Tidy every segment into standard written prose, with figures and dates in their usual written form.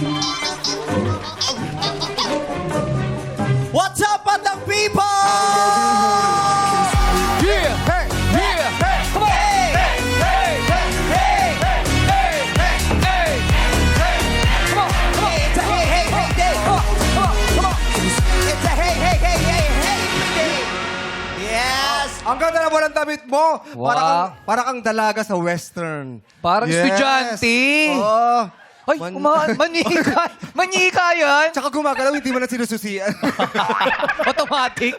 What's up, Bandang people? Yeah! Hey! Yeah! Hey! Come on! Hey! Hey! Hey! Hey! Hey! Hey! Hey! Hey! Come on! Come on! It's a hey, hey, hey day. Come on! Come on! Come on! It's a hey, hey, hey, hey, hey day. Yes. Ang ganda naman ang damit mo. Wow. Para kang dalaga sa western. Parang estudyante. Oo. Ay, manika. Manika yan. Tsaka gumagalaw, hindi mo na sinususian. Automatic.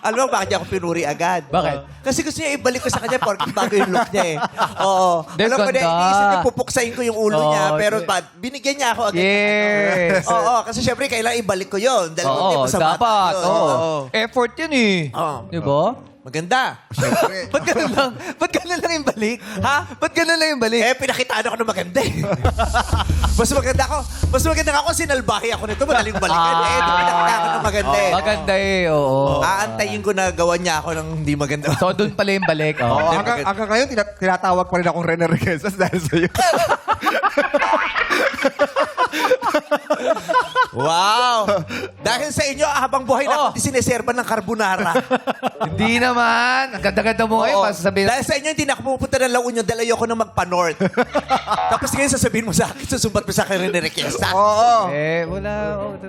Alam mo bakit niya ako pinuri agad? Bakit? Kasi gusto niya ibalik ko sa kanya porkit bago yung look niya eh. Oo. Del Alam ko na, ganda. iniisip niya pupuksain ko yung ulo niya. Oo, Pero okay. binigyan niya ako agad. Yes. Oo, kasi syempre kailangan ibalik ko yun. Dahil hindi Oo, mo sa mata dapat. yun. Oo. Effort yun eh. Oo. Di ba? Maganda. Siyempre. Ba't ganun lang? Ba't ganun lang yung balik? Ha? Ba't ganun lang yung balik? Eh, pinakitaan ako ng maganda eh. Mas maganda ako, sinalbahi ako nito. Madaling balikan. Eh, pinakita ako ng maganda eh. Maganda eh, oo. Aantayin ko na gawan niya ako ng hindi maganda. So, doon pala yung balik. Oo, Oh. hanggang ngayon, tinatawag pa rin akong Rene Requesas dahil sa'yo. Wow! Dahil sa inyo, habang buhay na ako, sineserban ng carbonara. Hindi naman. Ang ganda-ganda mo ngayon. Oo. Sasabihin, Dahil sa inyo, hindi na ako pupunta ng La Union dahil ayoko na magpa-north. Tapos ngayon sasabihin mo sa akin, susumbat mo sa akin rin requesta. Oo. wala.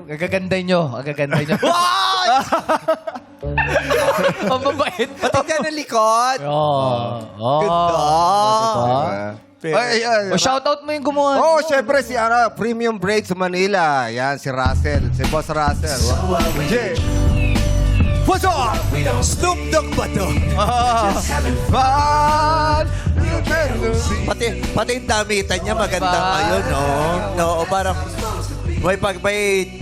Agaganda nyo. Agaganda nyo. Wow! Ang mabait. Pati dyan ang likod. Oo. Ganda. Ay, ay, O, shoutout mo yung gumawa. Oo, syempre si Premium Braids sa Manila. Yan, si Russell. Si Boss Russell. Yeah. What's up? Snoop Dogg ba to? But Pati yung damitan niya maganda ngayon, no? No, parang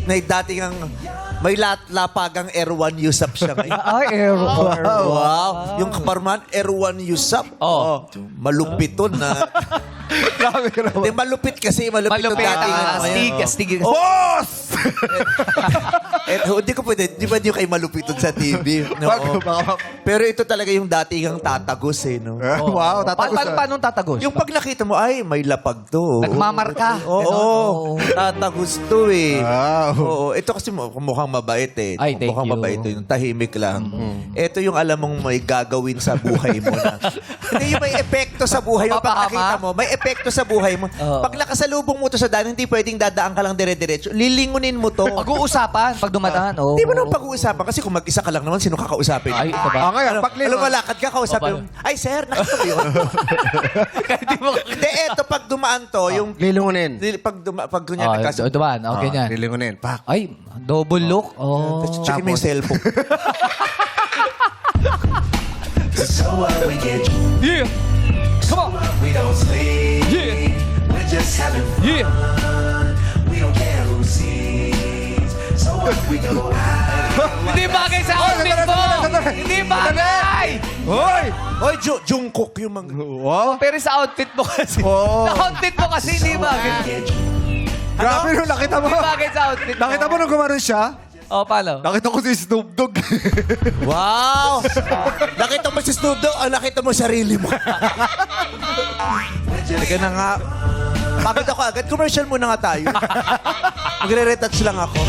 may dating ang may lapagang Erwan Yusap siya ngayon. Ay, Error. Wow. Yung kaparman, Erwan Yusap. Oo. Malupit to na. grabe ka naman. Hindi, malupit kasi. Malupit yung Malupit. dating. Astig. Astig. Boss! Hindi ko pwede. Di ba di kayo malupitod sa TV? No. Pero ito talaga yung dating ang tatagos eh. No? Wow, tatagos Paano tatagos? Yung pag nakita mo, ay, may lapag to. Nagmamarka. Oo. Tatagos to eh. Wow. Oo. Ito kasi mukhang mabait eh. Ay, thank Mukhang you. mabait to. Yung tahimik lang. Ito yung alam mong may gagawin sa buhay mo na. Hindi yung may epekto sa buhay mo. Pag Papahama? nakita mo, may epekto sa buhay mo. Oo. Pag nakasalubong mo to sa daan, hindi pwedeng dadaan ka lang dire-diretso. Lilingunin mo to. Pag-uusapan. Pag dumadaan. Oh. Hindi mo naman pag-uusapan kasi kung mag-isa ka lang naman, sino kakausapin? Ay, ito ba? Ngayon, Alam mo, lakad ka, kausapin mo. Ay, sir, nakita mo yun? Kahit di mo... Hindi, eto, pag dumaan to, yung... Lilungunin. Pag kunyari, dumaan. Okay, yan. Lilungunin. Pak. Ay, double look. Oh. check mo yung cellphone. So what we get, Yeah. Come on. we don't sleep. Yeah. We're just having fun. Yeah. We don't care who sees. So what we go out. Hindi bagay sa outfit mo. Hindi bagay. Hoy! Oy, Jungkook yung mga... Wow! Pero sa outfit mo kasi. Oo. Sa outfit mo kasi hindi bagay. Grabe nung nakita mo. Hindi bagay sa outfit mo. Nakita mo nung gumanon siya? Oh, paano? Nakita ko si Snoop Dogg. Wow! Nakita mo si Snoop Dogg, nakita mo sarili mo. Teka na nga. Bakit ako agad? Commercial muna nga tayo. Magre-retouch lang ako.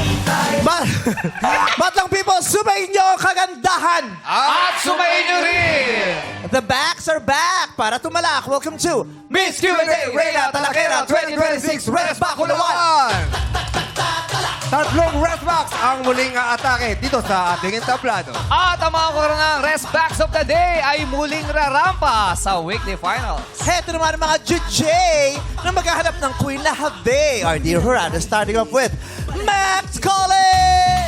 Batang people, sumayin niyo ang kagandahan! At sumayin nyo rin! The backs are back para tumalak. Welcome to Miss Q&A Reyna Talakera 2026 Res Bakulawan! Tatlong Red Box ang muling aatake dito sa ating entablado. At ang mga koronang Rest Backs of the Day ay muling rarampa sa weekly finals. Heto naman ang mga JJ na maghahanap ng Queen na Habe. Our dear Hurrah, starting off with Max Colley!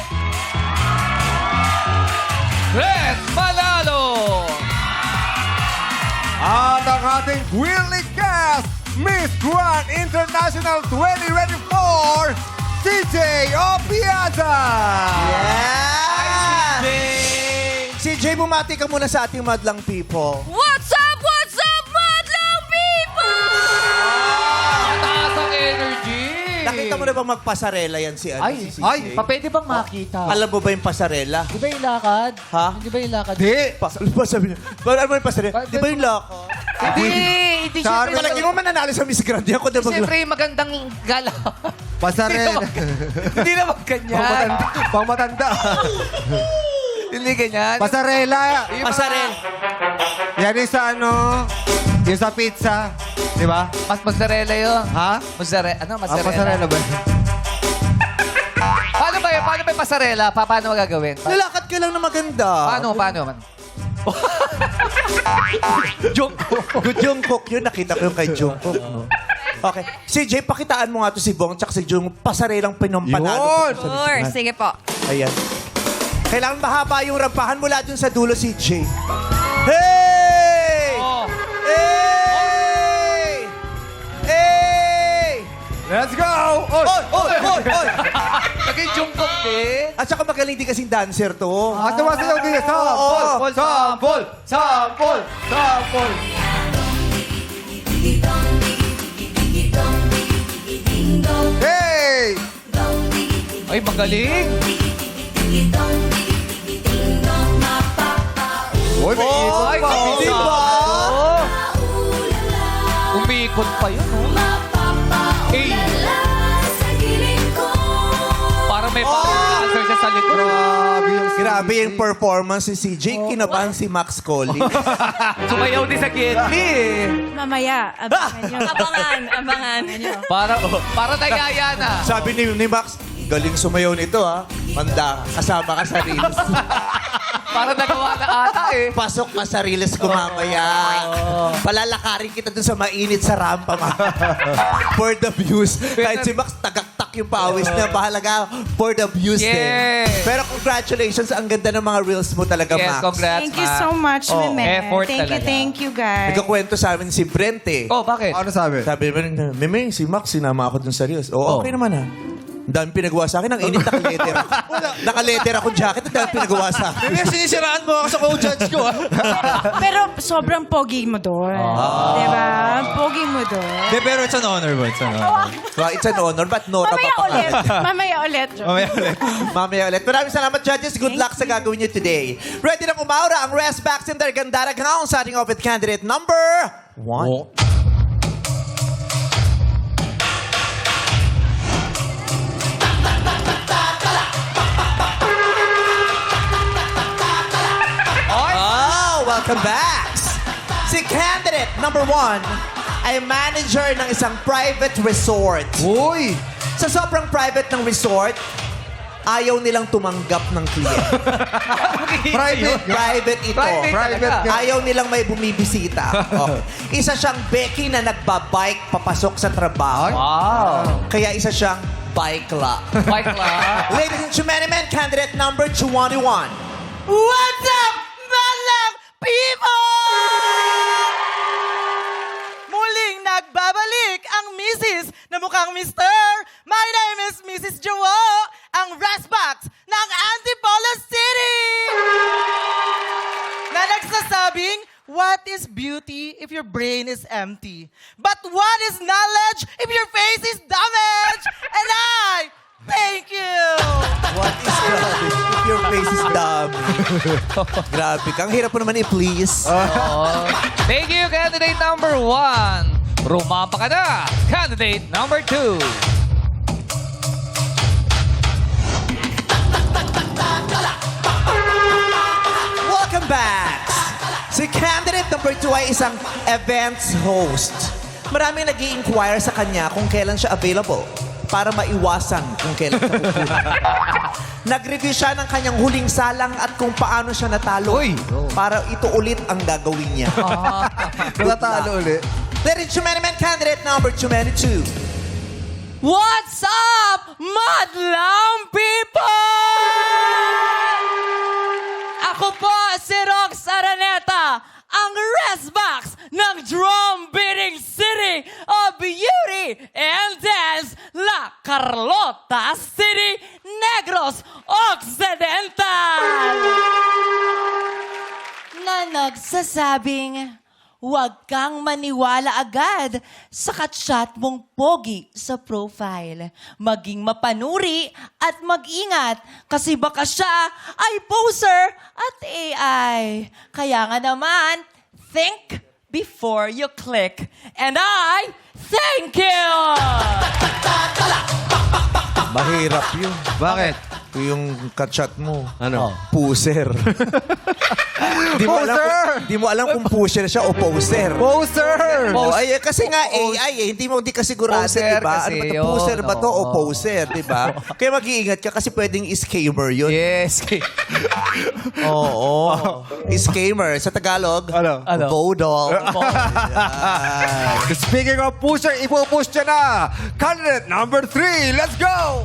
Red Manalo! At ang ating Queenly Cast, Miss Grand International 2024, CJ Opiata! Yeah! CJ, bumati ka muna sa ating madlang people. What's up, madlang people? Mataas ang energy! Nakita mo na ba magpasarela yan si ano? Ay, si CJ? ay, pwede bang makita? Alam mo ba yung pasarela? Di ba yung lakad? Ha? Di ba yung lakad? Di! Ano ba sabi niya? Ano ba yung pasarela? Di ba yung lakad? Hindi Sorry. siyempre. Palagi mo mananalo sa Miss Grand. Ako na Siyempre, magandang galaw. Pasarela. Hindi naman ganyan. Pang matanda. Hindi ganyan. Pasarela. Pasarel. Yan yung sa ano, yung sa pizza. Di ba? Mas mozzarella yun. Ha? Mozzarella. Ano, Ah, mozzarella? pasarela ba? Paano ba yun? Paano ba yung pasarela? Paano magagawin? Lalakad ka lang na maganda. Paano? Jungkook. Good Jungkook yun. Nakita ko yung kay Jungkook. No? Okay. Si Jay, pakitaan mo nga to si Bong tsaka si Jung. Pasarelang pinampanalo. Yun! Sure, sige po. Ayan. Kailangan mahaba yung rampahan mula dun sa dulo si Jay. Hey! Oh. Hey! Hey! Let's go! Oy! Oy! Oy! Oy! Naging jungkok din. At saka magaling din kasing dancer to. Ah, sumasayaw din. Sample! Sample! Sample! Sample! Hey! Ay, magaling. Uy, may ikot Ay, pa. oh. Di ba? Umikot pa yun, oh. Eh, para may pa-answer siya sa likod. Grabe yung Grabe yung performance ni CJ. Kinabahan si Max Collins. Sumayaw din sa Gedli, eh. Mamaya, abangan nyo. Abangan. Para nayaya na. Sabi ni Max, galing sumayaw nito ha. Manda, kasama ka sa reels. Para nagawa na ata, eh. Pasok ka sa reels ko mamaya. Palalakarin kita dun sa mainit sa rampa. For the views. Kahit si Max, tagaktak yung pawis niya. Bahalaga for the views din. Yes. Pero congratulations, ang ganda ng mga reels mo talaga, Yes, Max. congrats, Thank you Ma. so much, Oh, Meme. effort Thank you, talaga. thank you, guys. Nagkakwento sa amin si Brent eh. Oh, bakit? Ano sabi? Sabi naman, Meme, si Max, sinama ako dun sa reels. Oh, okay naman ha. Ang dami pinagawa sa akin. Ang init, nakaletter ako. Nakaletter akong jacket. Ang dami pinagawa sa akin. sinisiraan mo ako sa co-judge ko, Pero sobrang pogi mo doon. Diba? Pogi mo doon. Pero it's an honor, bro. It's an honor. Well, it's an honor, but Nora Mamaya pa ulit. Mamaya ulit. Mamaya ulit. Maraming salamat, judges. Good luck sa gagawin nyo today. Ready na umaura ang Rest Backs in their Gandara Ground, starting off with candidate number 1. Oh, welcome back! Si candidate number 1 ay manager ng isang private resort. Uy! Sa sobrang private ng resort, ayaw nilang tumanggap ng client. Private. Private ito. Private talaga. nga. Ayaw nilang may bumibisita. Okay. Isa siyang Becky na nagbabike papasok sa trabaho. Wow. Kaya isa siyang bikela. Bike lang. Ladies and gentlemen, candidate number 21. What's up, Malang people? Muling nagbabalik ang Mrs. na mukhang Mr. My name is Mrs. Jowo, ang Restbox ng Antipolo City! Na nagsasabing, what is beauty if your brain is empty? But what is knowledge if your face is damaged? And I thank you! What is rubbish if your face is dumb? Grabe ka. Ang hirap mo naman i-please. Oh. Thank you, candidate number 1. Rumampa ka na. Candidate number 2. Welcome back! Si candidate number 2 ay isang events host. Maraming nag inquire sa kanya kung kailan siya available para maiwasan kung kailan siya pupunta. Nag-review siya ng kanyang huling salang at kung paano siya natalo. Para ito ulit ang gagawin niya. Natalo ulit. Ladies and gentlemen, candidate number 22. What's up, Madlang people? Ako po si Rox Araneta, ang Restbox ng Drum Beating City of Beauty and Dance, La Carlota City, Negros Occidental. Na nagsasabing, huwag kang maniwala agad sa katsyat mong pogi sa profile. Maging mapanuri at mag-ingat kasi baka siya ay poser at AI. Kaya nga naman, think before you click. And I thank you! Mahirap yun. Bakit? Yung kachat mo. Ano? Puser. Di mo alam kung pusher siya o poser. Poser! Oh, ay, kasi nga AI hindi mo di kasigurado, Poser di ba? kasi Ano ba to, yun, poser ba to o oo. poser, di ba? Kaya mag-iingat ka kasi pwedeng scammer yun. Yes. Oo. Scammer. Sa Tagalog, Ano? Vodol. Speaking of pusher, ipupush niya na! Candidate number 3, let's go!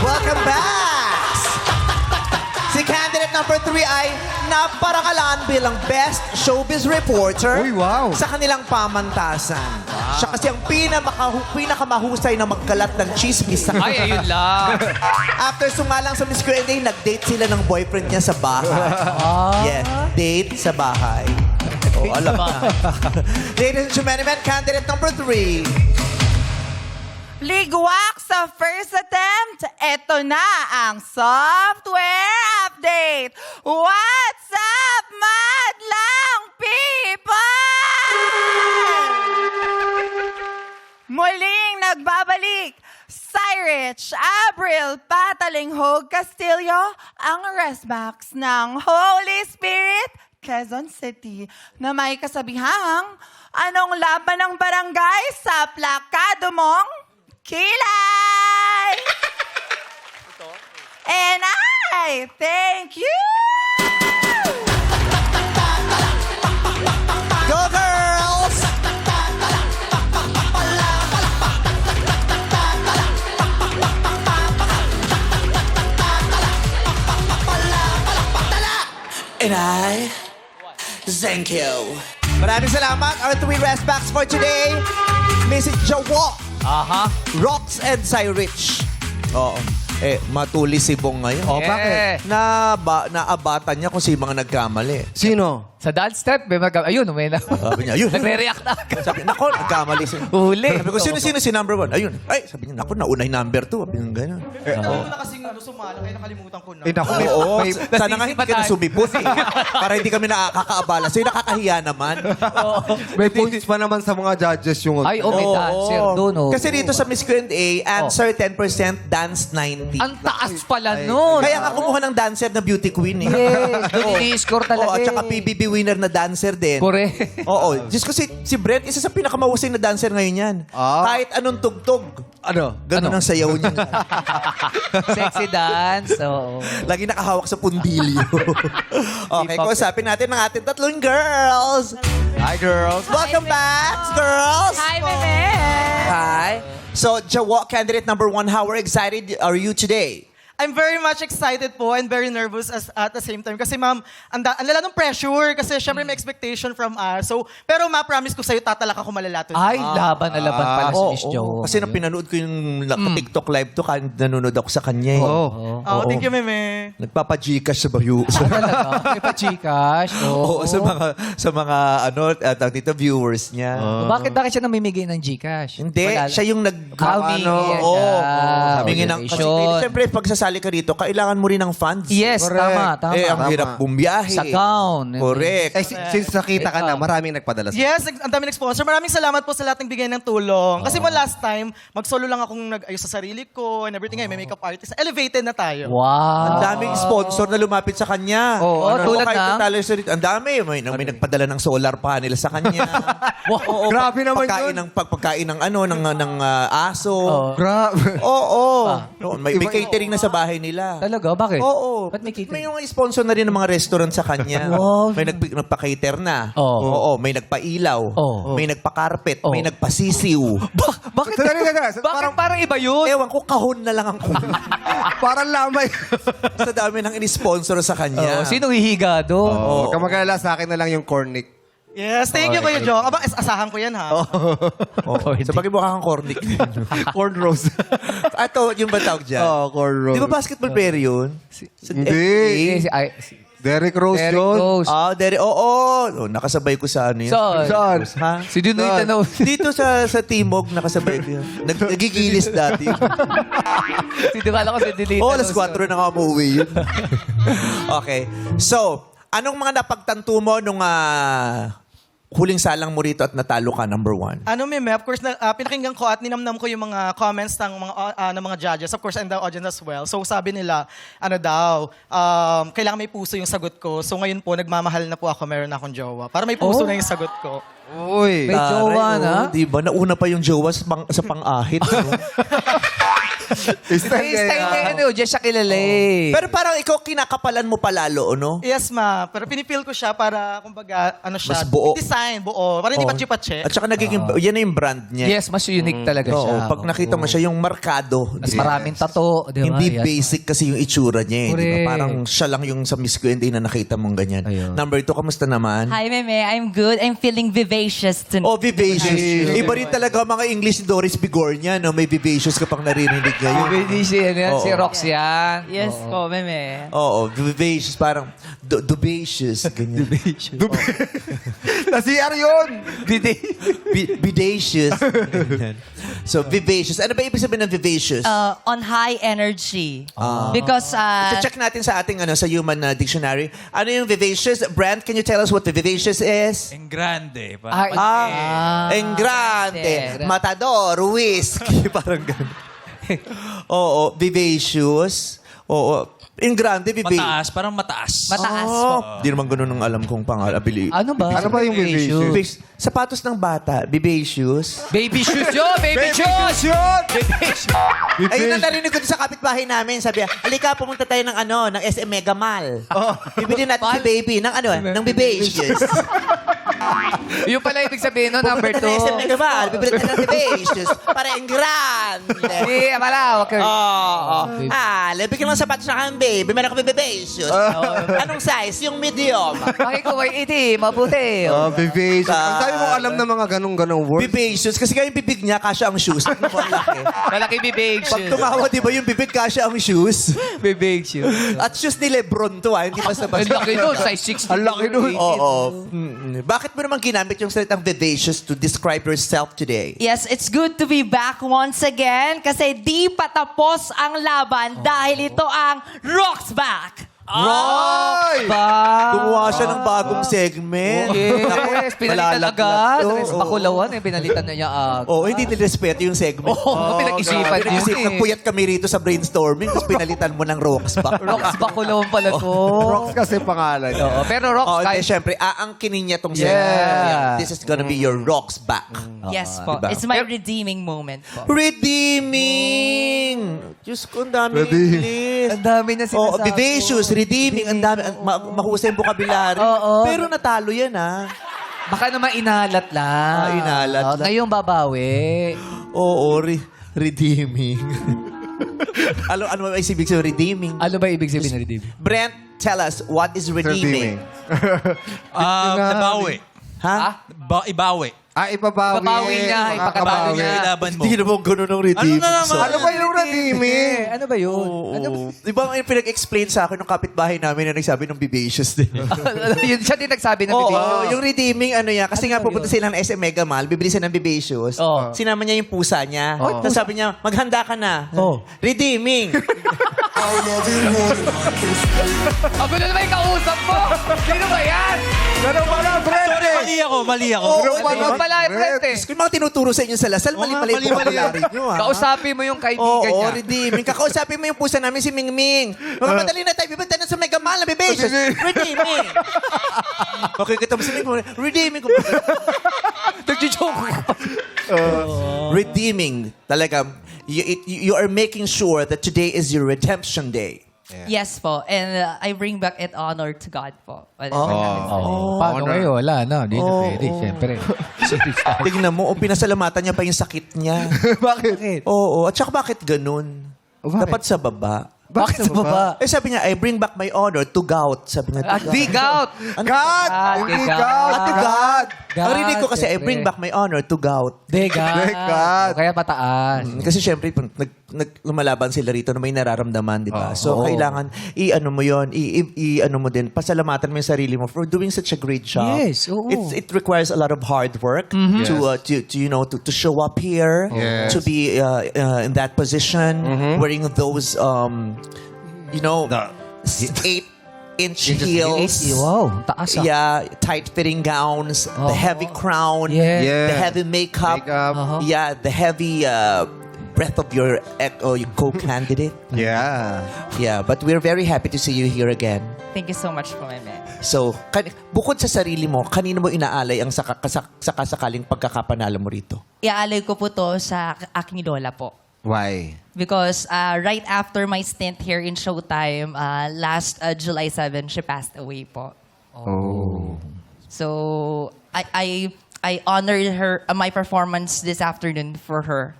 Welcome back! Si candidate number 3 ay naparangalan bilang Best Showbiz Reporter Uy, wow. sa kanilang pamantasan. Siya kasi ang pinakamahusay na magkalat ng chismis sa Ay, ayun lang. After sumalang sa Miss Q&A, nag-date sila ng boyfriend niya sa bahay. Yes, date sa bahay. Oh, alam na. Ladies and gentlemen, candidate number 3. Ligwak sa first attempt, eto na ang software update. What's up, madlang people? Muling nagbabalik, Cyrich Abril Patalinghog Castillo, ang Resmax ng Holy Spirit, Quezon City, na may kasabihang, anong laban ng barangay sa plakado mong kilay? And I thank you! Go, girls! And I thank you. Maraming salamat. Our 3 rest backs for today. Mrs. Jawo, Aha. Rox, and Cyrich. Oo. Matulis si Bong ngayon. Oh, bakit? Naabatan niya kung si mga nagkamali. Sino? Sa dance step, ayun, may na. Sabi niya, ayun. Nagre-react na. Sabi, nako, nagkamali siya. Huli. Sabi ko, sino si number 1? Ayun. Ay, sabi niya, nako, nauna yung number 2. Sabi niya, gano'n. Ako na kasing sumala, kaya nakalimutan ko na. Naku, Oo, may- sana nga hindi ka na sumipot. Para hindi kami nakakaabala. So, yung nakakahiya naman. may points pa naman sa mga judges yung... Ay, may dancer doon, oh. Kasi dito sa Miss Q&A, answer 10%, dance 90. Ang taas pala nun. Kaya nga kumuha ng dancer na beauty queen eh. Yes, doon ini-score talaga. Oo, at saka eh. PBB winner na dancer din. Correct. Oo. Diyos ko, si Brent, isa sa pinakamahusay na dancer ngayon yan. Kahit anong tugtog. Ano? Ganun ang sayaw niya. Sexy dance. Oo. Lagi nakahawak sa pundilyo. Okay, kausapin natin ang ating tatlong girls. Hi, girls. Welcome back, girls. Hi, Bebe! Hi. So, Jawa, candidate number 1, how excited are you today? I'm very much excited po and very nervous at the same time. Kasi ma'am, ang lala ng pressure kasi syempre may expectation from us. So, pero ma-promise ko sa'yo, tatalak ako malala today. Ay, laban na laban pala si Miss Jo. Kasi nang pinanood ko yung TikTok live to, nanonood ako sa kanya. Oh, thank you, Meme. Nagpapa-Gcash sa bayo. Talaga? May pa-Gcash. Oo, sa mga tawag dito, viewers niya. Bakit siya namimigay ng Gcash? Hindi, Wala lang. siya yung Humingi siya. Humingi ng kasi Donation. siyempre pag sasali ka rito, kailangan mo rin ng funds. Yes, Correct. tama. Eh, ang Tama. hirap bumiyahe. Sa gown. Correct. Since nakita ka na, maraming nagpadala sa'yo. Yes, ang dami nag-sponsor. Maraming salamat po sa lahat ng bigay ng tulong. Kasi mo last time, mag-solo lang akong nag-ayos sa sarili ko and everything. May makeup artist. Elevated na tayo. Ang Wow. daming sponsor na lumapit sa kanya. Oo, tulad kahit ng? tatalo sa Ang dami. May nagpadala ng solar panel sa kanya. Oo, Grabe naman pagkain yun. pagkain ng aso. Grabe. Oo. May catering na sa bahay nila. Talaga? Bakit? Oo. Ba't may catering? May mga sponsor na rin ng mga restaurant sa kanya. Wow. May nagpa-cater na. Oo. Oo. May nagpa-ilaw. Oo. May nagpa-carpet. Oo. May nagpa-sisiw. Bakit? Sandali. Parang iba yun? Ewan ko, kahon na lang ang kunin. Parang lamay. Sa dami ng in-sponsor sa kanya. Sinong hihiga doon? Huwag ka mag-alala, sa akin na lang yung cornic. Yes, thank you, Kuya Jong. Aba, asahan ko yan, ha? Sa bagay mukha kang cornic. Corn rose. Ito, yung ba tawag dyan? corn rose. Di ba basketball player yun? Hindi. Derrick Rose Derrick yun. Rose. Oo. Nakasabay ko sa ano yun. Saan? Ha? Si Dinoy Tanaw. Dito sa Timog, nakasabay ko yun. Nagigilis dati. Kala ko si Dinoy Oo, alas 4 na nga umuwi yun. Okay. So, anong mga napagtanto mo nung huling salang mo rito at natalo ka, number 1? Ano, Meme, of course, pinakinggan ko at ninamnam ko yung mga comments ng mga judges. Of course, and the audience as well. So, sabi nila, kailangan may puso yung sagot ko. So, ngayon po, nagmamahal na po ako, meron na akong jowa. Para may puso na yung sagot ko. Uy. May jowa na? Diba? Nauna pa yung jowa sa pang-ahit. no? Style niya, diyan siya kilala eh. Pero parang ikaw kinakapalan mo palalo, no? Yes, ma. Pero pinipil ko siya para, kumbaga, siya. Mas buo. Design, buo. Para hindi patsi-patsi. At saka nagiging, yan na yung brand niya. Yes, mas unique talaga siya. Oo, pag nakita mo siya, yung markado. Mas di ba? maraming tato, di ba? Hindi Yes. basic kasi yung itsura niya. Eh, di ba? Correct. Parang siya lang yung sa Miss Q&A na nakita mong ganyan. Ayun. Number 2, kamusta naman? Hi, Meme. I'm good. I'm feeling vivacious tonight. Oh, vivacious. Iba rin talaga mga English ni Doris Bigornia, no? May vivacious ka pang naririnig ngayon. Hindi siya yan, si Oo. Rox yan. Yes po, Meme. Oo, vivacious. Parang dubacious. Ganyan. Nasi-CR yun. Bidacious. Ganyan. So, vivacious. Ano ba ibig sabihin ng vivacious? On high energy. Because, So, check natin sa ating sa human dictionary. Ano yung vivacious? Brand, can you tell us what the vivacious is? En grande. En grande. Matador, whiskey. Parang gano'n. Oo, vivacious. Oo. En grande, vivacious. Mataas, parang mataas. mataas po. Di naman ganun ang alam kong pangalabili. Ano ba? Ano ba yung vivacious? Sapatos ng bata, vivacious. Baby shoes yun! Baby shoes! Ayun ang narinig ko sa kapitbahay namin. Sabi, halika, pumunta tayo ng SM Mega Mall. Bibili natin si baby ng vivacious. Yung pala ibig sabihin no, number Pumunta tayo ng SM 2. Mega Mall, bibili tayo ng vivacious para en grande. Hindi, pala. Okay. Oo. Bigyan mo ng sapatos na kang baby. Meron kami vivacious. Anong size? Yung medium. Bakit ko may itim, maputi. Vivacious. Ang sabi mo alam na mga ganong words. Vivacious. Kasi nga yung bibig niya, kasya ang shoes. Ano mo, ang laki. Malaki bibig Pag shoes. tumawa, di ba yung bibig, kasya ang shoes? Bibig shoes. At shoes ni Lebron to, Hindi basta Ang laki nun, size 60. Ang laki nun. Oo. Bakit mo naman ginamit yung salitang vivacious to describe yourself today? Yes, it's good to be back once again kasi di pa tapos ang laban dahil ito ang Rock's Back. Rock! Gumawa siya ng bagong segment. Yes, pinalitan Malalaglag. agad. Oo, Yes, oo. bakulawan eh, pinalitan na niya agad. Oo, hindi nirespeto yung segment. Oo, pinag-isipan yun Pinag-isip, eh. nagpuyat kami rito sa brainstorming, tapos pinalitan mo ng Rocks back. Rox bakulawan pala to. Rocks kasi pangalan niya. Oo, pero Rox, Oh, kahit... syempre, aangkinin niya tong segment. Yeah. This is gonna be your Rocks back. Yes po. diba? It's my redeeming moment po. Redeeming! Diyos ko, ang dami Redeem. English. Ang dami na sinasabi. Oh, vivacious, redeeming, ang dami. Mahusay yung vocabulary. Oo. Pero natalo yan, Baka naman inalat lang. Inalat lang. Ngayong babawi. Oo, redeeming. ano ba ibig sabihin redeeming? Ano ba ibig sabihin ng redeem? Brent, tell us, what is redeeming? Nabawi. Ha? Ibawi. Ipabawi. Ipabawi niya, ipakabawi niya. Ilaban mo. Hindi naman ganun ang redeeming. Ano na naman? Ano ba yung redeeming? Ano ba yun? Ano ba? Di ba yung pinag-explain sa akin ng kapitbahay namin na nagsabi ng vivacious din? Yun siya din nagsabi ng Oo, bibig. yung redeeming, kasi nga ba pupunta yun? sila ng SM Mega Mall, bibili sila ng vivacious. Oo. Sinama niya yung pusa niya. Tapos sabi niya, maghanda ka na. Redeeming. Ang gulo naman yung kausap mo! Sino ba yan? Ganun pala, Brente. Mali ako. Ano pala yung friend eh? Kung mga tinuturo sa inyo sa Lasal, mali-mali yung vocabulary nyo, Kausapin mo yung kaibigan Oo, niya. redeeming. Kakausapin mo yung pusa namin si Mingming. Magpapadali na tayo, bibenta na sa Mega Mall na vivacious. Redeeming. Okay, kita mo si Mingming. Redeeming. Nagjo-joke ko. Redeeming. Talaga, you are making sure that today is your redemption day. Yes po. And I bring back it honor to God po. Paano ngayon? Wala na. Hindi na pwede. Siyempre. Tingnan mo, pinasalamatan niya pa yung sakit niya. Bakit? Oo, at saka bakit ganun? Bakit? Dapat sa baba. Bakit sa baba? Sabi niya, I bring back my honor to gout. Sabi niya, to Dig out! God! Hindi God. God! to God. God, Ang rinig ko kasi, I syempre. bring back my honor to gout. Dig out. Dig out. Kaya pataas. Kasi syempre, lumalaban sila rito na may nararamdaman, di ba? So, kailangan, i-ano mo yun, i-ano mo din, pasalamatan mo yung sarili mo for doing such a great job. Yes, oo. It requires a lot of hard work to show up here, Yes. to be in that position, wearing those, 8 inch heels. Wow, taas ah. Yeah, tight-fitting gowns, the heavy crown, Yeah. Yeah. the heavy makeup. Makeup. Yeah, the heavy breath of your your co-candidate. Yeah. Yeah, but we're very happy to see you here again. Thank you so much po, Meme. So, bukod sa sarili mo, kanino mo inaalay ang sakasakaling pagkakapanalo mo rito? Iaalay ko po to sa aking lola po. Why? Because right after my stint here in Showtime, last July 7, she passed away po. Oh. So, I honored her, my performance this afternoon for her.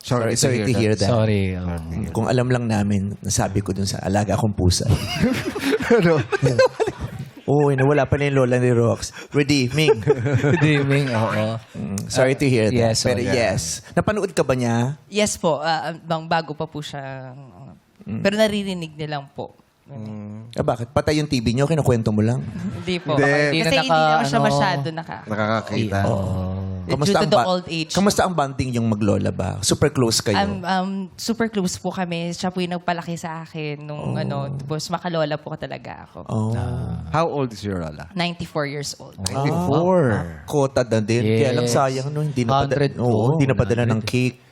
Sorry to hear that. Sorry. Kung alam lang namin, nasabi ko dun sa alaga akong pusa. Ano? Oo, nawala pa na yung lola ni Rox. Redeeming. Redeeming, oo. Sorry to hear that. Yes, Pero okay. yes. Napanood ka ba niya? Yes po, bago pa po siya. Pero naririnig niya lang po. Bakit? Patay yung TV niyo, kinukwento mo lang. Hindi po. Hindi. Kasi hindi naman siya masyado Nakakakita. Due to the old age. Kamusta ang bonding yung maglola ba? Super close kayo? Super close po kami. Siya po yung nagpalaki sa akin nung tapos makalola po talaga ako. Oh. How old is your lola? 94 years old. 94. Kota na din. Yes. Kaya lang sayang, no? Hindi na 100 Oo, po. hindi na padala ng cake.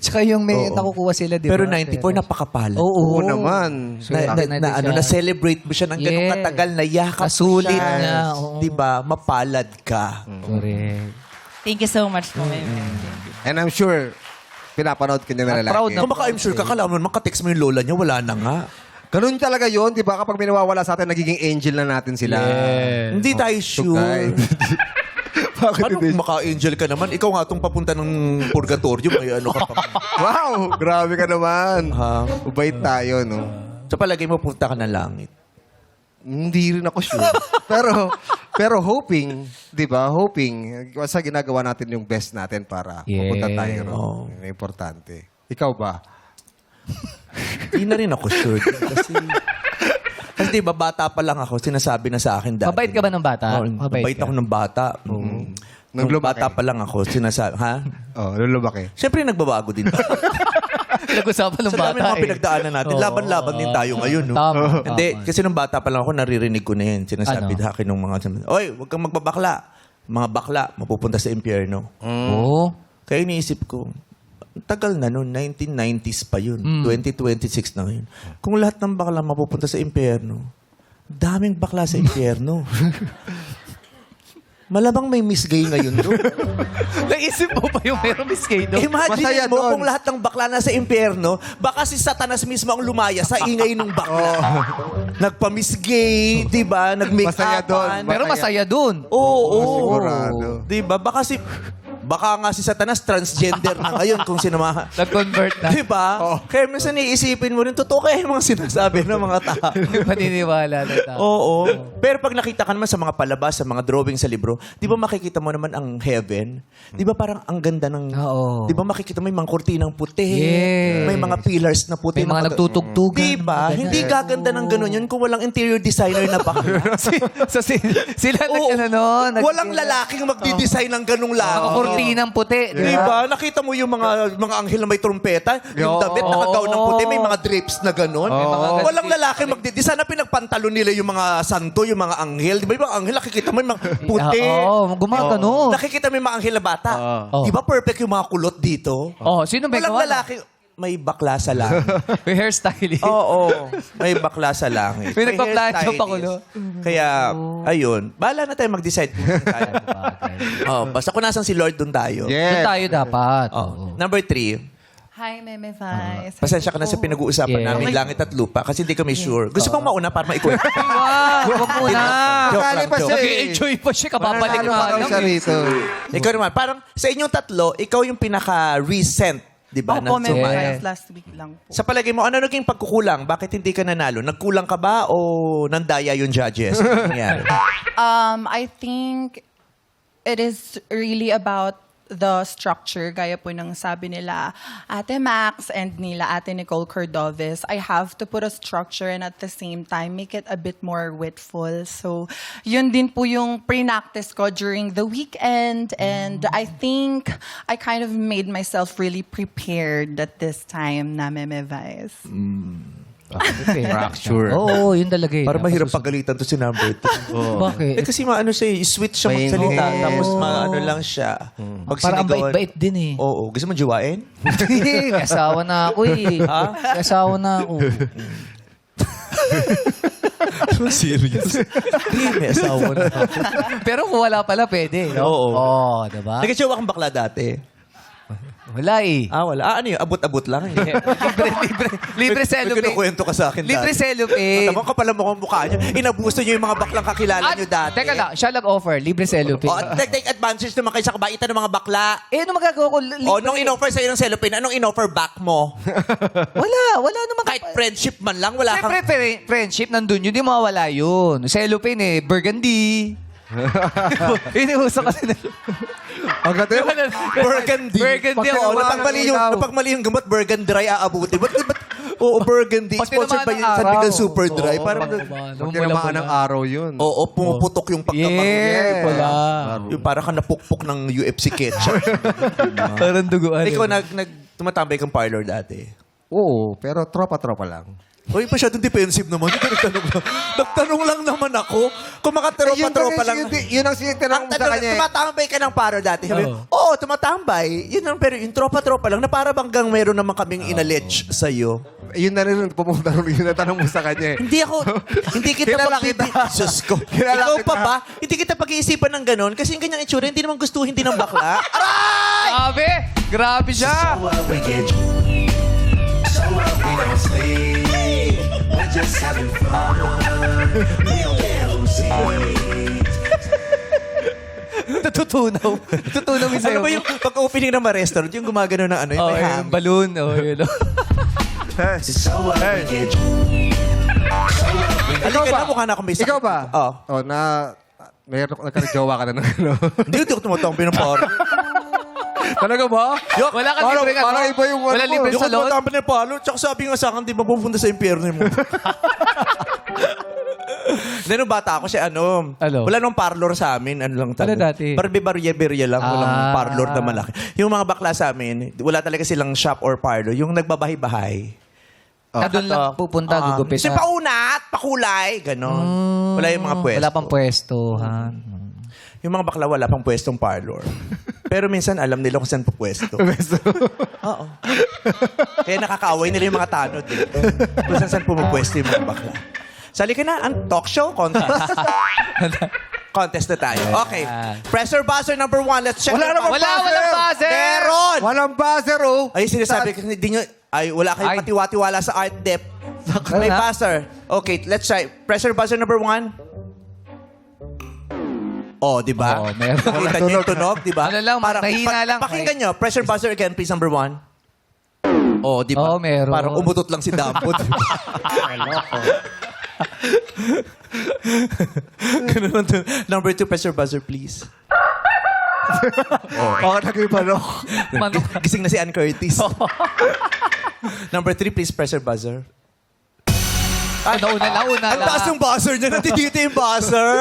Tsaka yung may nakukuha sila, di ba? Pero 94, napakapala. Oo naman. Na-celebrate mo siya ng ganung Yes. katagal na yakap Nasulit siya. niya, oo. Di ba? Mapalad ka. Correct. Thank you so much po, Meme. And I'm sure, pinapanood ka niya na lalaki. proud na- Kung baka I'm sure ka, kala mo naman, ka-text mo yung lola niya, wala na nga. Ganun talaga yun, di ba? Kapag may nawawala sa atin, nagiging angel na natin sila. Hindi tayo sure. Tugay. Bakit Paano hindi? kung maka-angel ka naman? Ikaw nga itong papunta ng purgatorio, may ano ka pa. Wow! Grabe ka naman. Ha? Ubait tayo, no? Sa palagay mo, punta ka ng langit. Hindi rin ako sure. pero hoping, di ba? Hoping, sa ginagawa natin yung best natin para pupunta tayo ron. Oo. Yun ang importante. Ikaw ba? Hindi na rin ako sure. Kasi di ba, bata pa lang ako, sinasabi na sa akin dati. Mabait ka ba ng bata? Oo, mabait ako ng bata. Nung lumaki. bata pa lang ako, sinasabi, ha? Oh, lulubaki. Siyempre, nagbabago din. Nag-usapan ng Sa bata dami mga eh. pinagdaanan natin, Oo. laban-laban din tayo ngayon. No? Tama. Hindi, kasi nung bata pa lang ako, naririnig ko na yan. Sinasabi Ano? sa akin ng mga, oy, huwag kang magbabakla. Mga bakla, mapupunta sa impyerno. Oo. Kaya iniisip ko, tagal na noon, 1990s pa yun. 2026 na ngayon. Kung lahat ng bakla mapupunta sa impyerno, daming bakla sa impyerno. Malamang may Miss Gay ngayon doon. Naisip mo ba yung meron miskay doon? Imagine Masaya mo doon. kung lahat ng bakla na sa impyerno, baka si Satanas mismo ang lumaya sa ingay ng bakla. Nagpa-Miss Gay, di ba? Masaya doon. Nag-make-upan. Pero masaya dun. Oo. Sigurado. Di ba? Baka nga si Satanas transgender na ngayon kung sinamahan. Nag-convert na. Di ba? Kaya minsan iisipin mo rin, totoo kaya yung mga sinasabi ng mga tao. Paniniwala na tao. Oo. Pero pag nakita ka naman sa mga palabas, sa mga drawing sa libro, di ba makikita mo naman ang heaven? Di ba parang ang ganda ng... Oo. Di ba makikita mo may mga kurtinang puti? Yes. May mga pillars na puti. May mga nagtutugtugan. Di ba? Hindi gaganda ng ganun yun kung walang interior designer na bakla. Sila Oo. nag Walang lalaking magdi-design ng ganung langit. Nakakurtinang puti. Di ba? Nakita mo yung mga anghel na may trompeta, yung damit nakagaw ng puti, may mga drapes na gano'n. mga Walang lalaki di sana pinagpantalo nila yung mga santo, yung mga anghel. Di ba yung mga anghel, nakikita mo yung mga puti. Oo, gumagano. Nakikita mo yung mga anghel na bata. Oo. Di ba perfect yung mga kulot dito? Oh, sino ba Walang gawa? lalaki. May bakla sa langit. May hairstylist. Oo, may bakla sa langit. May nagpa-plan hairstylist. yung pakulo. Kaya, ayun. Bahala na tayo mag-decide kung saan tayo. Basta kung nasan si Lord, dun tayo. Doon Yes. tayo dapat. Oh. Number 3. Hi, Meme Vice. Pasensya ka na sa pinag-uusapan Yes. namin, langit at lupa, kasi hindi kami sure. Gusto kong mauna para maikwento. Wow, wag muna. Joke Kali lang, pa joke. siya eh. Nag-enjoy pa siya. Kapabalik Mananalo na pa raw lang. siya rito. Ikaw naman, parang sa inyong tatlo, ikaw yung pinaka-recent, di ba? Opo, Meme Yes. Vice. Last week lang po. Sa palagay mo, ano naging pagkukulang? Bakit hindi ka nanalo? Nagkulang ka ba o nandaya yung judges? Ano nangyari? I think it is really about the structure, gaya po ng sabi nila Ate Max and nila Ate Nicole Cordoves. I have to put a structure and at the same time make it a bit more witful. So, yun din po yung pre-practice ko during the weekend and I think I kind of made myself really prepared at this time na Meme Vice. Fracture. Oo, yun talaga eh. Para mahirap pagalitan to si number 2. Bakit? Kasi maano siya, sweet siya May magsalita. yes. Tapos maano lang siya. Pag Parang sinigawan- bait-bait din eh. Oo. Gusto mo jiwain? May asawa na ako eh. Ha? May asawa na ako. Serious? Hindi, may asawa na. Pero kung wala pala, pwede. No? Oo. Oo, diba? Nagkatsawa kang bakla dati. Wala eh. Wala. Ano yun? Abot-abot lang. Libre cellophane. May kinukwento ka sa akin Libre dati. cellophane. Matamang kapal mo ang mukha niyo. Inabuso niyo yung mga baklang kakilala niyo dati. Teka lang, siya nag-offer. Libre cellophane. Take advantage naman kayo sa kabaitan ng mga bakla. Eh, ano magagawa ko? Nung in-offer sa'yo ng cellophane, anong in-offer back mo? Wala naman. Kahit friendship man lang, wala kang... Siyempre, friendship, nandun yun. Di mawawala yun. Cellophane eh, burgundy. Inuuso kasi na. Ang ganda yun. Burgundy. Burgundy. Pagka- Napagmali yung gamot, burgundy dry aabuti. Ba't burgundy? Pag Sponsored tinamaan by ng araw. San Miguel Super Dry. Oo, Parang, Pag tinamaan ng araw yun. oo, pumuputok yung pagkabang. Yeah, wala. Yung parang ka napukpok ng UFC ketchup. Parang duguan. Ikaw, tumatambay kang parlor dati. Oo, pero tropa-tropa lang. Uy, masyadong defensive naman. Nagtanong lang naman ako. Kung makatropa-tropa lang. Yun ang sinitinang mo sa kanya. Tumatambay ka ng parlor dati. Sabi, oo, tumatambay. Yun lang, pero yung tropa-tropa lang na para banggang meron naman kaming inallege sa'yo. Yun na rin pumunta rin yung natanong mo sa kanya. Hindi kita Kilala Diyos ko. Kilala Ikaw kita. pa ba? Hindi kita pag-iisipan ng ganun kasi yung ganyang itsura, hindi naman gustuhin din ng bakla. Grabe! Grabe siya! So what we get so what we don't sleep. We're just having fun. We don't care who sees. Natutunaw. Natutunaw yung Ano ba yung pag-opening ng mga restaurant, yung gumagano ng ano, yung may hang. balloon. Oh, yun. So what we get Ikaw ba? Mukha na akong may sakit. Ikaw ba? Oo. Oh, nagkaroon ka na ng ano. Hindi ko tumatampi ng parlor. Talaga ba? Wala kang libre ka. Parang iba yung Wala libre Hindi ko sa lot. tumatampi ng parlor. Tsaka sabi nga sa akin, di ba pupunta sa impyerno mo? Hindi, nung bata ako siya, Ano? wala nung parlor sa amin. Ano lang Ano dati? Barya lang. Walang Ah. parlor na malaki. Yung mga bakla sa amin, wala talaga silang shop or parlor. Yung nagbabahay-bahay. Doon lang pupunta, gugupit. Kasi paunat, pakulay, gano'n. Wala yung mga pwesto. Wala pang pwestuhan. Yung mga bakla wala pang pwestong parlor. Pero minsan alam nila kung saan pupwesto. Oo. Kaya nakakaaway nila yung mga tanod. Eh. Kung saan pumupwesto yung mga bakla. Sali ka na, ang talk show contest. Contest na tayo. Okay. Pressure buzzer number 1. Let's check. Wala your namang buzzer. Walang buzzer! Meron! Walang buzzer, oh. Ay, sinasabi ko, hindi nyo, wala kayong Ay. patiwa-tiwala sa art dep. May na? buzzer. Okay, let's try. Pressure buzzer number 1. Oh, di ba? Oo, meron. Nakita niyo yung tunog, di ba? Ano lang, mahina lang. Pakinggan nyo. Pressure buzzer again, please, number 1. Oh, di ba? Oo, meron. Parang umutot lang si Dampo. Ganun lang to. Number 2, pressure buzzer, please. Bakit nag-ibalok? Gising na si Ann Curtis. Number 3, please, pressure buzzer. Nauna. Ang taas yung buzzer niya. Natitito yung buzzer.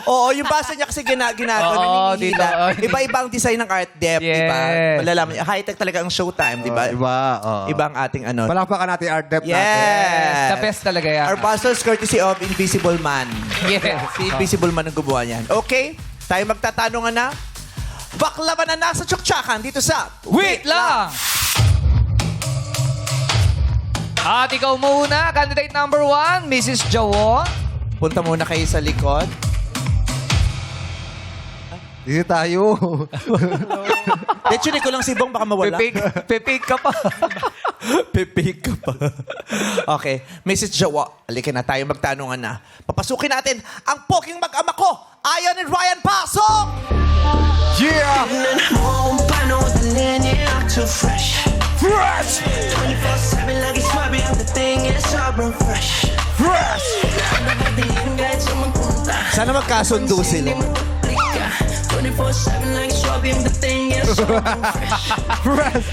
Oo, yung buzzer niya kasi ginagawa. Oo, dito. Iba-iba ang design ng art dep, di ba? Yes. Malalaman niya. High-tech talaga ang showtime, di ba? Iba, oo. Iba ang ating ano. Palakpakan natin art depth natin. Yes! The best talaga yan. Our buzzers courtesy of Invisible Man. Yes. Si Invisible Man ang gumawa niyan. Okay, tayo magtatanungan na. Baklaban na nasa tsuktsakan dito sa Wait lang! At ikaw muna, candidate number 1, Mrs. Jawo. Punta muna kayo sa likod. Dito tayo. Lechuri ko lang si Bong, baka mawala. Pipig ka pa. Pipig ka pa. Okay, Mrs. Jawa, halika na tayo magtanungan na. Papasukin natin ang poking mag-ama ko, Ayan and Ryan. Pasok! Yeah! Feeling home, paano dalhin yeah, I'm too fresh. Fresh! 24/7 lagi swabe ang dating yeah, sobrang fresh. Fresh! Nakakatingin kahit sa magpunta. Sana magkasundo sila. 24/7 lagi swabe ang dating yeah, sobrang fresh.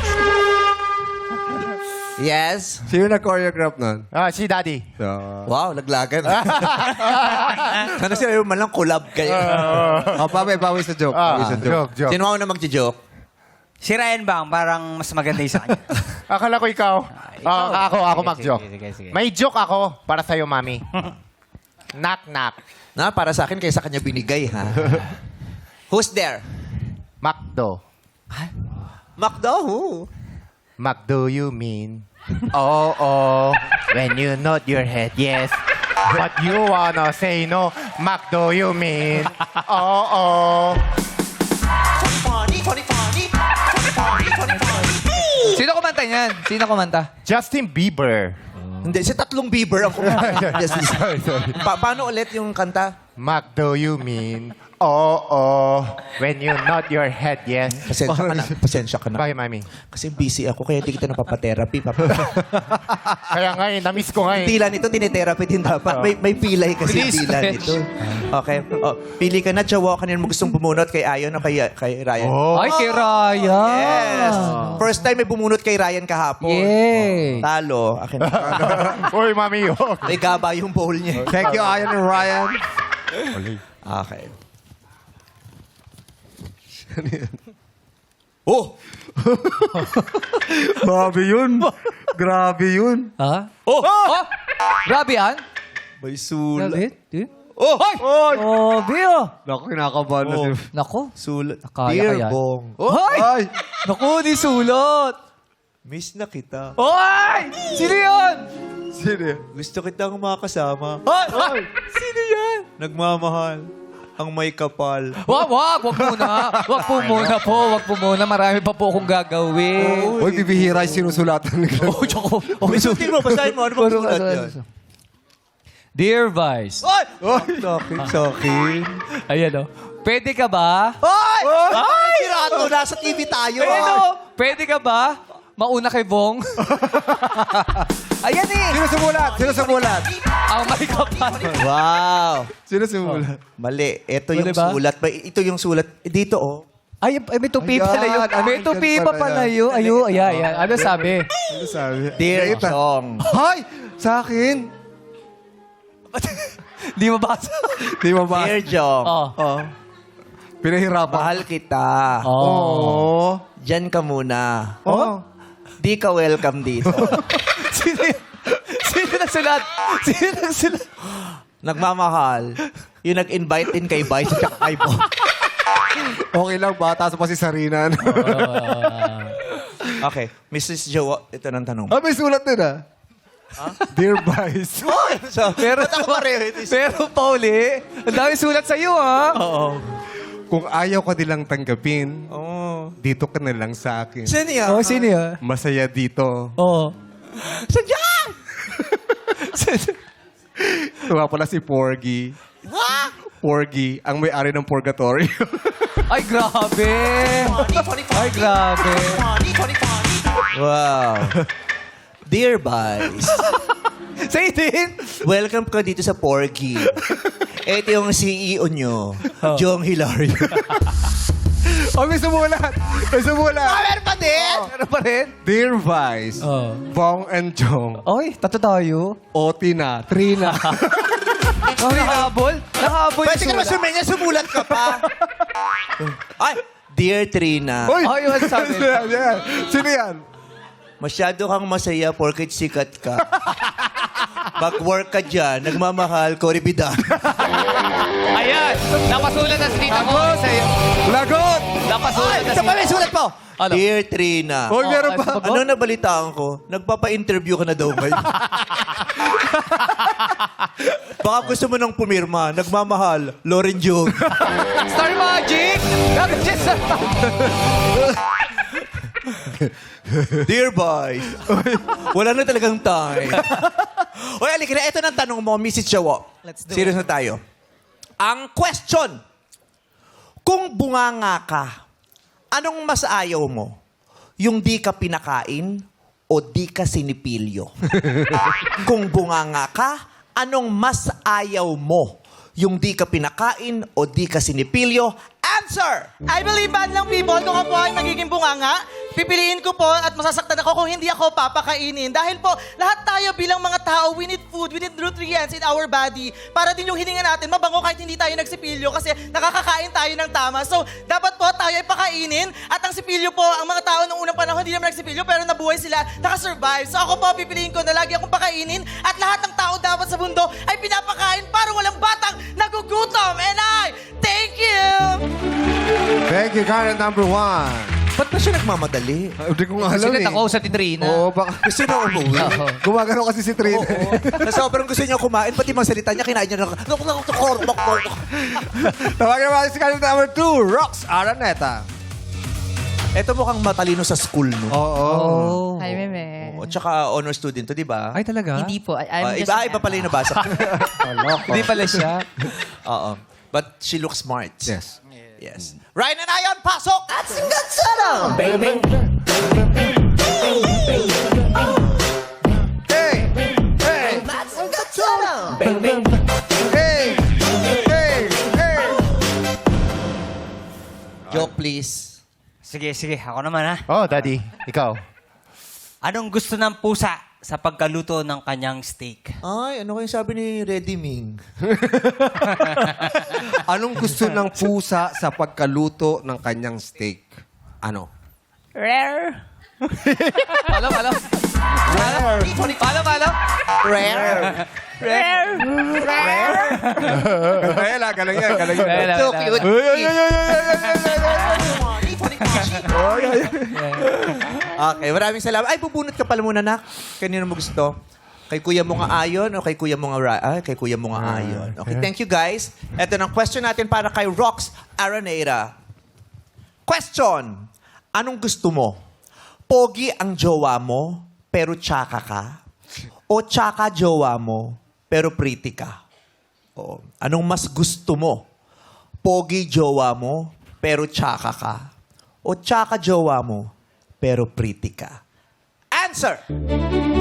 Yes? Sino nag-choreograph nun? Si Daddy. So, Wow, laglagan. Sana sila man lang collab kayo. bawi sa joke. Bawi sa joke. Sino ako na magjo-joke? Si Ryan Bang, parang mas maganda yung sa kanya. Akala ko ikaw. Ako Sige, mag-joke. sige. May joke ako para sa'yo, mami. Knock, knock. Na, para sa akin, kaya sa kanya binigay, ha? Who's there? Macdo. Macdo, who? Macdo you mean? Oh, when you nod your head, yes. But you wanna say no. Macdo you mean? Oh. Funny. Sino kumanta niyan? Sino kumanta? Justin Bieber. Hindi, si tatlong Bieber ang kumanta. Yes, paano ulit yung kanta? Macdo you mean? Oh, when you nod your head, yes. Pasensya ka na. Bakit, mami? Kasi busy ako, kaya hindi kita napapatherapy. Kaya nga na-miss ko nga Dila nito, tinitherapy din dapat. May pilay kasi yung dila nito. Okay. Oh, pili ka na, Chawo. Kanina mo gustong bumunot kay Ayon o kay Ryan? Ay, kay Ryan. Yes. First time may bumunot kay Ryan kahapon. Yay. Talo. Akin na. Uy, mami, May gaba yung bowl niya. Thank you, Ayan and Ryan. Okay. Oh! Grabe yun. Ha? Oh! Grabe yan? May sulat. Grabe? Oh! Grabe ah. Naku, kinakabahan na. Oh. Nako. Sulat. Kaya Dear yan. Bong. Ay! Naku, di sulat. Miss na kita. Oy! Sino yun? Sino? Gusto kitang makasama. Ay! Sino yan? Nagmamahal. Ang may kapal. Wag muna. Wag po muna. Marami pa po akong gagawin. Uy, bibihira yung sinusulatan ni Glenn. Oh, tsaka. May sutin mo, basahin mo. Ano bang sulat yan? Dear Vice. Ay! Sakin. Ayan o. Pwede ka ba? Ay! Ay! Sirato, nasa TV tayo. Ayan o. Pwede ka ba? Mauna kay Bong. Ayan eh. Sino sumulat? Ang may kapal. Wow. Sino sumulat? Mali. Ito Mali yung ba? sulat. Ito yung sulat. Dito, oh. Ay, may tupi pala yun. Ayan, May ayan, tupi yan pa pala pala yun. Ayan. Ano sabi? Ano sabi? Dear Ito. Chong. Hay! Sa akin? Di mabasa. Di ba ba? Dear Chong. Oh. Pinahirapan. Mahal kita. Oo. Diyan ka muna. Oh. Di ka welcome dito. Sino nagsulat? Nagmamahal. Yung nag-invite din kay Vice at saka kay Bong. Okay lang, bata sa pa si Sarina. Okay. Mrs. Jowa, ito ng tanong. Ah, may sulat din ah. Dear Vice. So, Pero Pauli, ang dami sulat sa'yo, ha? Oo. Kung ayaw ka nilang tanggapin, Oh. dito ka na lang sa akin. Sino yan? Oh, sino yan? Masaya dito. Oo. Sadyan! Tuwa pala si Porgy. Porgy, ang may-ari ng purgatory. Ay, grabe. Ay, grabe. Wow. Dear Vice, Say din. welcome ka dito sa Porgy. Ito yung CEO nyo, Jong Hilario. Oh, may sumulat. May sumulat. Meron pa din! Ano pa rin? Dear Vice, Oh. Bong and Jong, Oy, tato tayo. Oti na, Trina. Oh, nakahabol? Nakahabol Pwede ka yung naman sulat. sumenya, sumulat ka pa. Ay, Dear Trina, Uy! Oh, yung sabi. Sino yan? Sino yan? masyado kang masaya porket sikat ka. Mag-work ka dyan, nagmamahal, koribida. Ayan! Napasulat na si Tita ko. Lagot! Napasulat na Ito si... pa may sulat po. Ano? Dear Trina, Hoy, meron ay, pa. ano nabalitaan ko? Nagpapa-interview ka na daw ngayon. Baka gusto mo nang pumirma. Nagmamahal. Lauren Jung. Star Magic! Bakit siya Star Dear boys, wala na talagang time. Hoy, alika na. Ito ng tanong mo, Mrs. Chawo. Let's do Serious na tayo. Ang question, kung bunganga ka, anong mas ayaw mo? Yung di ka pinakain o di ka sinipilyo? Kung bunganga ka, anong mas ayaw mo? Yung di ka pinakain o di ka sinipilyo? Answer! I believe bad lang people kung ako ay magiging bunganga. pipiliin ko po at masasaktan ako kung hindi ako papakainin. Dahil po, lahat tayo bilang mga tao, we need food, we need nutrients in our body. Para din yung hininga natin, mabango kahit hindi tayo nagsipilyo kasi nakakakain tayo ng tama. So, dapat po tayo ay pakainin. At ang sipilyo po, ang mga tao noong unang panahon, hindi naman nagsipilyo, pero nabuhay sila, nakasurvive. So ako po, pipiliin ko na lagi akong pakainin at lahat ng tao dapat sa mundo ay pinapakain para walang batang nagugutom. And I thank you! Thank you, candidate number 1. Ba't ba siya nagmamadali? Hindi ko nga alam Kasi eh. ako sa titrina. Oo, baka gusto na umuwi. Gumagano kasi si Trina. Na sobrang gusto niya kumain, pati mga salita niya, kinain niya na, Tawagan naman si candidate number 2, Rox Araneta. Ito mukhang matalino sa school, no? Oo. Hi, Meme. O, tsaka honor student to, di ba? Ay, talaga? Hindi po. I'm just Iba pala yung nabasa. Hindi pala siya. Oo. But she looks smart. Yes. Yes. Ryan and Ian, pasok! That's a good setup! Hey! Hey! That's a good setup! Hey! Hey! Hey! Joke, please. Sige, ako naman ha. Oh, Daddy. Ikaw. Anong gusto ng pusa sa pagkaluto ng kanyang steak? Ay, ano kayong sabi ni Reddy Ming? Anong gusto ng pusa sa pagkaluto ng kanyang steak? Ano? Rare. Palo. Rare. Galing yan. So cute. Okay, maraming salamat. Ay, bubunot ka pala muna, nak. Kanino mo gusto? Kay kuya mo nga Ayon o kay kuya mo nga kay kuya mo nga Ayon. Okay, thank you guys. Ito ng question natin para kay Rox Araneta. Question. Anong gusto mo? Pogi ang jowa mo, pero tsaka ka? O tsaka jowa mo, pero pretty ka? O, anong mas gusto mo? Pogi jowa mo, pero tsaka ka? O tsaka jowa mo, pero pretty ka? Answer!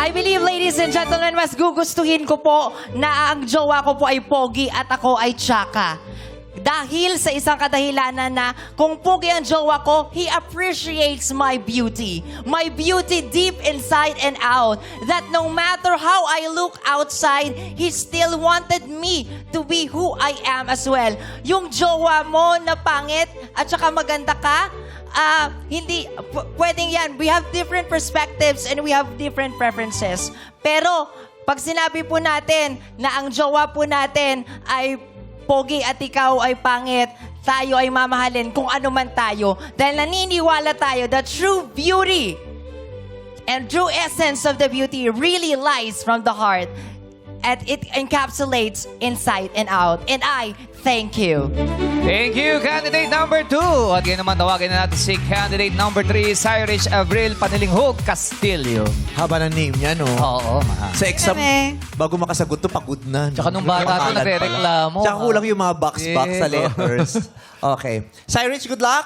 I believe, ladies and gentlemen, mas gugustuhin ko po na ang jowa ko po ay pogi at ako ay tsaka. Dahil sa isang kadahilanan na kung pogi ang jowa ko, he appreciates my beauty. My beauty deep inside and out. That no matter how I look outside, he still wanted me to be who I am as well. Yung jowa mo na pangit at saka maganda ka, hindi, pwedeng yan. We have different perspectives and we have different preferences. Pero, pag sinabi po natin na ang jowa po natin ay pogi at ikaw ay pangit, tayo ay mamahalin kung ano man tayo. Dahil naniniwala tayo that true beauty and true essence of the beauty really lies from the heart. And it encapsulates inside and out. And I thank you. Thank you, candidate number 2. At ngayon naman tawagin na natin si candidate number 3, Cyrich Avril Panilinghog Castillo. Haba ng name niya, no? Oo, Sa exam, Kami. bago makasagot to, pagod na. no? Tsaka nung bata to, Makalat nagre-reklamo. pala. Tsaka kulang yung mga box-box sa letters. Okay. Cyrich, good luck.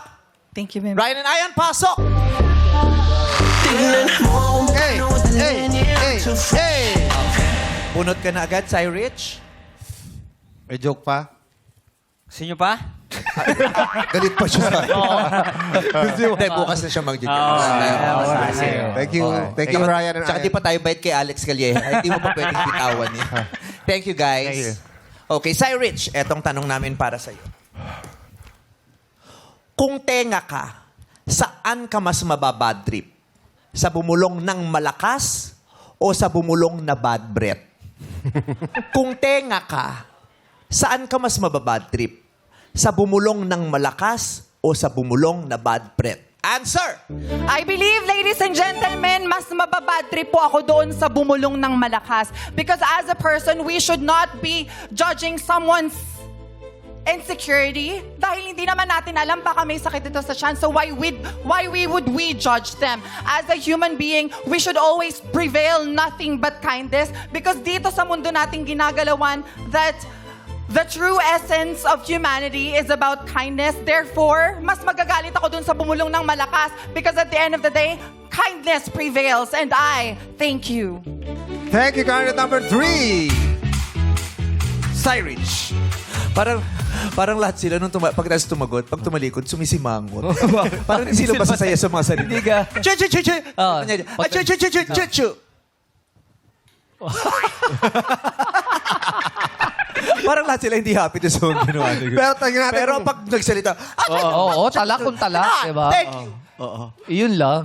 Thank you, Meme. Ryan and Ian, pasok! Hey! Hey! Hey! Hey! Bunot ka na agad, Cyrich. May joke pa? Gusto nyo pa? Galit pa siya sa Hindi, bukas na siya mag-joke. Thank you. Thank you, Ryan and Tsaka di pa tayo bait kay Alex Calleja. Hindi mo pa pwedeng bitawan niya. Thank you, guys. Thank you. Okay, Cyrich, etong tanong namin para sa'yo. Kung tenga ka, saan ka mas mababad trip? Sa bumulong ng malakas o sa bumulong na bad breath? Kung tenga ka, saan ka mas mababad trip? Sa bumulong ng malakas o sa bumulong na bad breath? Answer! I believe, ladies and gentlemen, mas mababad trip po ako doon sa bumulong ng malakas. Because as a person, we should not be judging someone's insecurity dahil hindi naman natin alam baka may sakit ito sa tiyan. So why would we judge them? As a human being, we should always prevail nothing but kindness because dito sa mundo nating ginagalawan that the true essence of humanity is about kindness. Therefore, mas magagalit ako dun sa bumulong ng malakas because at the end of the day, kindness prevails and I thank you. Thank you, candidate number 3. Cyrich. Parang Parang lahat sila nung pagkatapos tumagot, pag tumalikod, sumisimangot. Parang hindi sila masasaya sa mga sarili. Hindi ka. Chu, chu, chu, chu. Oo. Chu, chu, chu, chu, chu, chu. Parang lahat sila hindi happy to song ginawa. Pero tingnan natin Pero kung- pag nagsalita, Oo, talak kung talak, di ba? thank you. Yun lang.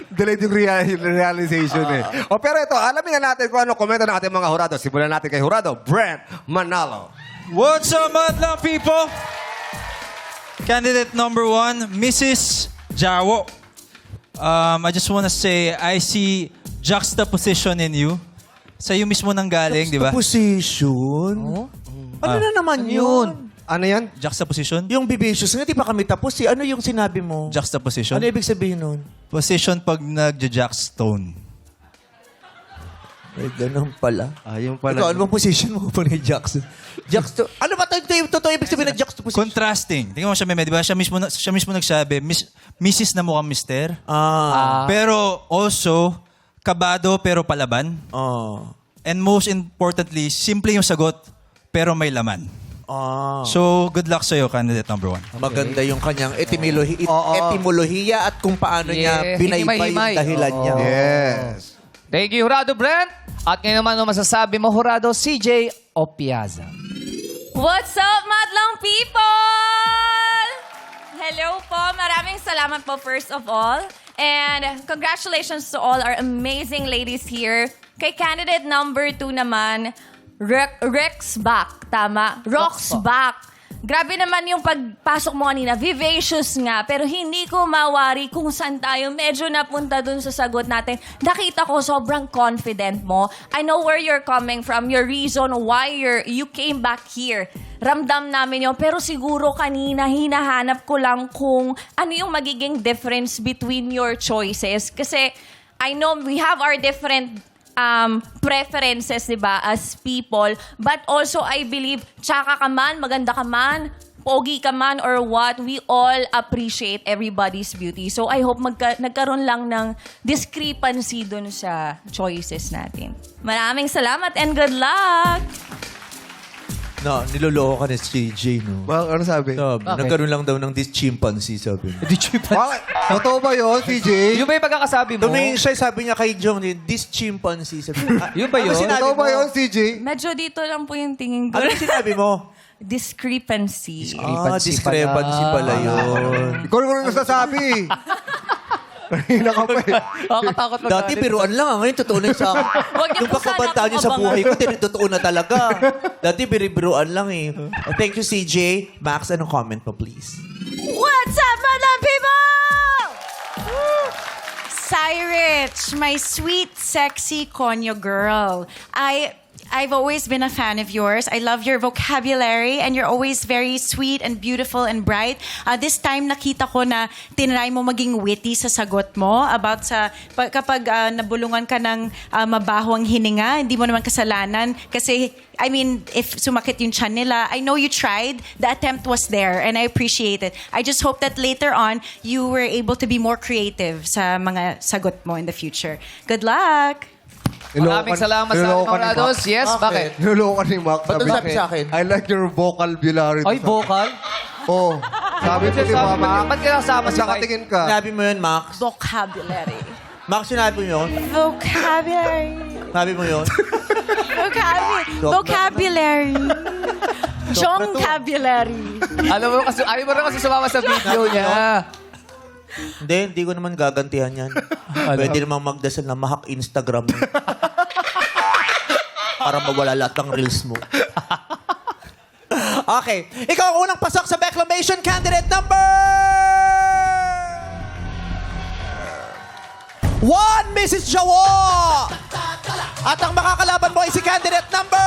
Delayed yung realization eh. Pero ito, alamin nga natin kung ano komento ng ating mga hurado. Simulan natin kay Hurado, Brent Manalo. What's up, madlang people? Candidate number 1, Mrs. Jawo. I just want to say, I see juxtaposition in you. Sa'yo mismo nang galing, di ba? Position? Ano na naman yun? Ano yan? Juxtaposition? Yung bibicious, hindi pa kami tapos eh. Ano yung sinabi mo? Juxtaposition? Ano ibig sabihin nun? Position pag nagja-jackstone. Ay, ganun pala. Yung Ikaw, ano bang position mo pag Jackson? Jackson. Ano ba ito yung totoo ibig sabihin ng juxtaposition? Contrasting. Tingnan mo siya, Meme, di ba? Siya mismo nagsabi, Mrs. na mukhang Mister. Pero also, kabado pero palaban. And most importantly, simple yung sagot, pero may laman. So, good luck sa'yo, candidate number 1. Maganda yung kanyang etimolohiya at kung paano niya Yeah. binaybay yung Hinimay-himay. dahilan niya. Yes. Thank you, Hurado Brent. At ngayon naman, ano masasabi mo, Hurado CJ Opiaza? What's up, madlang people? Hello po. Maraming salamat po first of all. And congratulations to all our amazing ladies here. Kay candidate number 2 naman, Rex back. Tama? Rox back. Grabe naman yung pagpasok mo kanina. Vivacious nga. Pero hindi ko mawari kung saan tayo medyo napunta dun sa sagot natin. Nakita ko sobrang confident mo. I know where you're coming from. Your reason why you came back here. Ramdam namin yun. Pero siguro kanina hinahanap ko lang kung ano yung magiging difference between your choices. Kasi I know we have our different preferences, diba, as people. But also, I believe, tsaka ka man, maganda ka man, pogi ka man, or what, we all appreciate everybody's beauty. So, I hope nagkaroon lang ng discrepancy dun sa choices natin. Maraming salamat and good luck! No, niloloko ka ni CJ, no? Ano sabi? Sabi, nagkaroon lang daw ng this chimpanzee, sabi. Bakit? Totoo ba yun, CJ? Yun ba yung pagkakasabi mo? Tumingin siya, sabi niya kay Jong, this chimpanzee, sabi. Yun ba yun? Ano sinabi Totoo ba mo? yun, CJ? Medyo dito lang po yung tingin ko. Ano sinabi mo? Discrepancy. Discrepancy pala yun. Ikaw naman ang nasasabi. Kanina ka pa eh. Nakakatakot mag- Dati biruan lang. Ngayon, totoo na yung sa akin. Huwag niyo Yung po sana pagkabanta niyo sa akong buhay ko, totoo na talaga. Dati biruan lang eh. Thank you, CJ. Max, anong comment mo, please? What's up, madam people? Cyrich, my sweet, sexy Konyo girl. I've always been a fan of yours. I love your vocabulary and you're always very sweet and beautiful and bright. This time, nakita ko na tinry mo maging witty sa sagot mo about sa kapag nabulungan ka ng mabaho ang hininga, hindi mo naman kasalanan. Kasi, I mean, if sumakit yung tiyan nila, I know you tried. The attempt was there and I appreciate it. I just hope that later on, you were able to be more creative sa mga sagot mo in the future. Good luck! Maraming salamat sa ating mga Hurados. Yes, bakit? Niloko ni Mac. Ba't ang sabi sa akin? I like your vocabulary. Ay, vocal? Oh. Sabi ko, di ba, Mac? Ba't kinasama si Mike? Nakatingin ka. Sinabi mo yun, Max? Vocabulary. Max, sinabi mo yun? Vocabulary. Sinabi mo yun? Vocabulary. Jongcabulary. Alam mo, kasi, ayaw mo rin kasi sumama sa video niya. Hindi ko naman gagantihan yan. Pwede namang magdasal na mahak Instagram mo. Para mawala lahat ng reels mo. Okay. Ikaw ang unang pasok sa Beclamation candidate number 1, Mrs. Jawo! At ang makakalaban mo ay si candidate number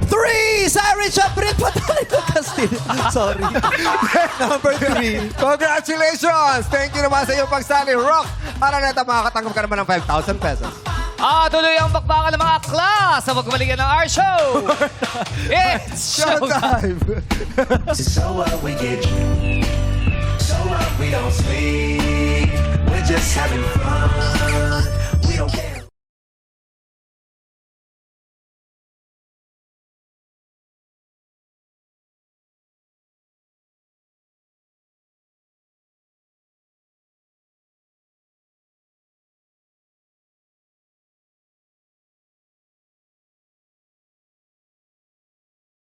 3, Cyrich Abril Patalino Castillo. Sorry. Number 3. Congratulations! Thank you naman sa iyong pagsali, Rock. Para neta, makakatanggap ka naman ng 5,000 pesos. Tuloy ang bakbakan ng mga class sa pagbalikan ng our show. It's showtime! Showtime! So what we get you